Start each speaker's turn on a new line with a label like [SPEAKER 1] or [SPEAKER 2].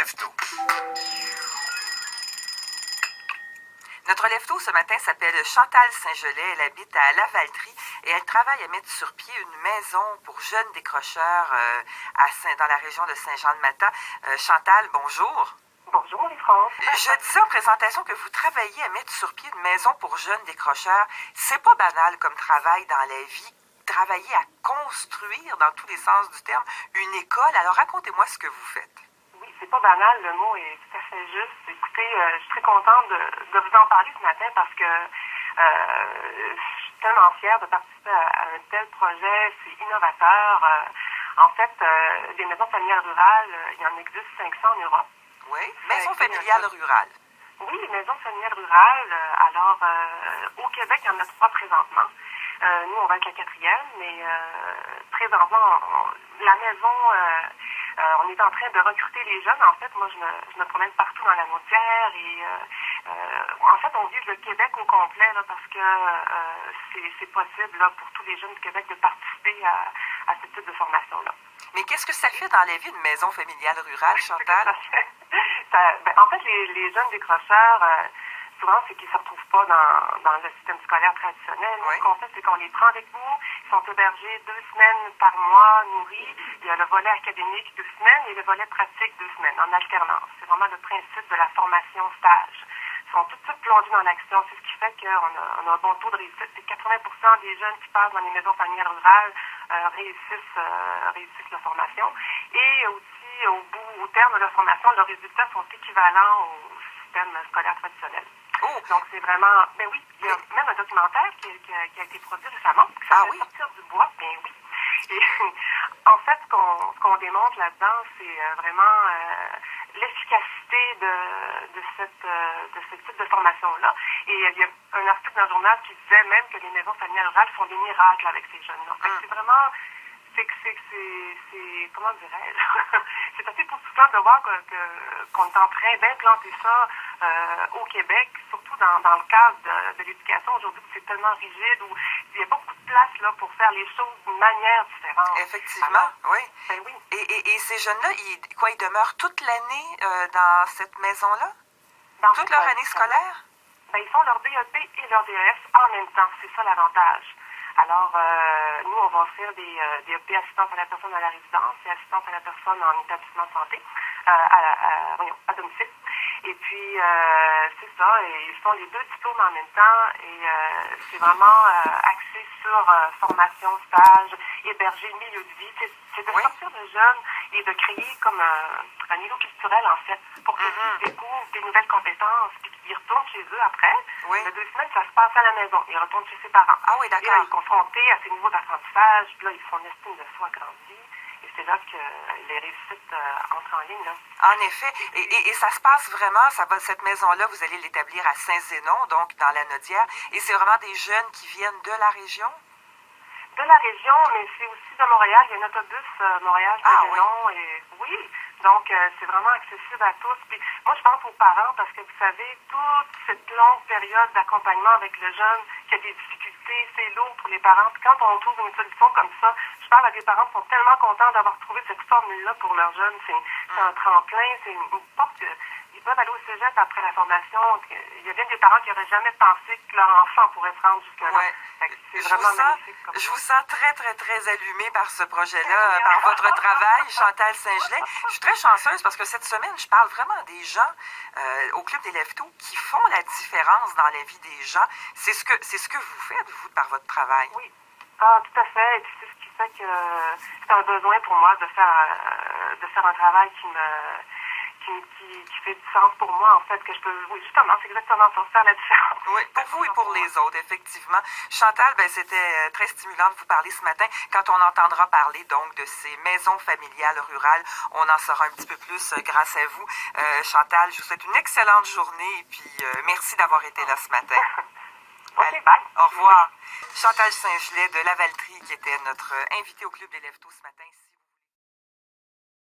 [SPEAKER 1] lève-tôt.
[SPEAKER 2] Notre lève-tôt ce matin s'appelle Chantal Saint-Gelais. Elle habite à Lavaltrie et elle travaille à mettre sur pied une maison pour jeunes décrocheurs dans la région de Saint-Jean-de-Matha. Chantal, bonjour.
[SPEAKER 3] Bonjour, Marie-France.
[SPEAKER 2] Je disais en présentation que vous travaillez à mettre sur pied une maison pour jeunes décrocheurs. C'est pas banal comme travail dans la vie. Travailler à construire, dans tous les sens du terme, une école. Alors racontez-moi ce que vous faites.
[SPEAKER 3] Oui, c'est pas banal, le mot est tout à fait juste. Écoutez, je suis très contente de vous en parler ce matin parce que je suis tellement fière de participer à un tel projet. C'est innovateur. En fait, des maisons familiales rurales, il y en existe 500 en Europe.
[SPEAKER 2] Oui, maison familiale rurale.
[SPEAKER 3] Oui, les maisons familiales rurales. Alors, au Québec, il y en a 3 présentement. Nous, on va être la 4e, mais présentement, la maison, on est en train de recruter les jeunes. En fait, moi, je me promène partout dans la Naudière et en fait, on vise le Québec au complet là, parce que c'est possible là, pour tous les jeunes du Québec de participer à ce type de formation-là.
[SPEAKER 2] Mais qu'est-ce que ça fait dans la vie d'une maison familiale rurale, Chantal?
[SPEAKER 3] En fait, les jeunes décrocheurs, souvent, c'est qu'ils ne se retrouvent pas dans le système scolaire traditionnel.
[SPEAKER 2] Oui.
[SPEAKER 3] Ce qu'on fait, c'est qu'on les prend avec nous. Ils sont hébergés 2 semaines par mois, nourris. Il y a le volet académique 2 semaines et le volet pratique 2 semaines, en alternance. C'est vraiment le principe de la formation stage. Ils sont tout de suite plongés dans l'action. C'est ce qui fait qu'on a un bon taux de réussite. C'est 80% des jeunes qui passent dans les maisons familiales rurales réussissent la formation. Et aussi, au terme de leur formation, leurs résultats sont équivalents au système scolaire traditionnel.
[SPEAKER 2] Oh.
[SPEAKER 3] Donc, c'est vraiment... Ben oui, il y a même un documentaire qui a été produit récemment, qui s'appelle Sortir du bois. Ben oui. Et en fait, ce qu'on démontre là-dedans, c'est vraiment l'efficacité de ce type de formation-là. Et il y a un article dans le journal qui disait même que les maisons familiales rurales font des miracles avec ces jeunes-là. Fait que c'est vraiment... C'est comment dirais-je? C'est assez poussant de voir qu'on est en train d'implanter ça au Québec, surtout dans le cadre de l'éducation aujourd'hui où c'est tellement rigide, où il y a beaucoup de place là, pour faire les choses d'une manière différente.
[SPEAKER 2] Effectivement, alors, oui.
[SPEAKER 3] Ben oui.
[SPEAKER 2] Et ces jeunes-là, ils demeurent toute l'année dans cette maison-là? Toute leur année scolaire?
[SPEAKER 3] Ben, ils font leur DEP et leur DES en même temps. C'est ça l'avantage. Alors, nous, on va offrir des DEP assistance à la personne à la résidence et assistance à la personne en établissement de santé à domicile. Et puis, c'est ça, et ils font les 2 diplômes en même temps et c'est vraiment axé sur formation, stage, héberger, milieu de vie. C'est de sortir de jeunes et de créer comme un niveau culturel, en fait, pour qu'ils découvrent des nouvelles compétences et qu'ils retournent chez eux après.
[SPEAKER 2] Oui.
[SPEAKER 3] Les 2 semaines, ça se passe à la maison. Ils retournent chez ses parents.
[SPEAKER 2] Ah oui, d'accord.
[SPEAKER 3] Et là, ils sont confrontés à ces nouveaux apprentissages, puis là, ils font une estime de soi grandie. Et c'est là que les réussites entrent en ligne. Là.
[SPEAKER 2] En effet. Et ça se passe vraiment, cette maison-là, vous allez l'établir à Saint-Zénon, donc dans la Naudière. Et c'est vraiment des jeunes qui viennent de la région?
[SPEAKER 3] De la région, mais c'est aussi de Montréal. Il y a un autobus Montréal-Saint-Zénon. Et oui, donc c'est vraiment accessible à tous. Puis moi, je pense aux parents parce que vous savez, toute cette longue période d'accompagnement avec le jeune qui a des difficultés, c'est lourd pour les parents. Puis quand on trouve une solution comme ça, je parle à des parents qui sont tellement contents d'avoir trouvé cette formule-là pour leurs jeunes. C'est un tremplin, c'est une porte que ils peuvent aller au cégep après la formation. Il y a bien des parents qui n'auraient jamais pensé que leur enfant pourrait se rendre jusque-là.
[SPEAKER 2] Ouais.
[SPEAKER 3] C'est vraiment magnifique.
[SPEAKER 2] Je vous sens très, très, très allumée par ce projet-là, par votre travail, Chantal Saint-Gelais. Je suis très chanceuse parce que cette semaine, je parle vraiment des gens au Club des lève-tôt qui font la différence dans la vie des gens. C'est ce que vous faites, vous, par votre travail.
[SPEAKER 3] Oui. Ah, tout à fait. Et puis c'est ce qui fait que c'est un besoin pour moi de faire un travail qui fait du sens pour moi, en fait, que je peux... Oui, justement, c'est exactement ça, faire la différence.
[SPEAKER 2] Oui, pour vous et pour les autres, effectivement. Chantal, c'était très stimulant de vous parler ce matin. Quand on entendra parler, donc, de ces maisons familiales rurales, on en saura un petit peu plus grâce à vous. Chantal, je vous souhaite une excellente journée et puis merci d'avoir été là ce matin.
[SPEAKER 3] OK, bye.
[SPEAKER 2] Au revoir. Chantal Saint-Gelais de Lavaltrie, qui était notre invitée au Club des lève-tôt ce matin.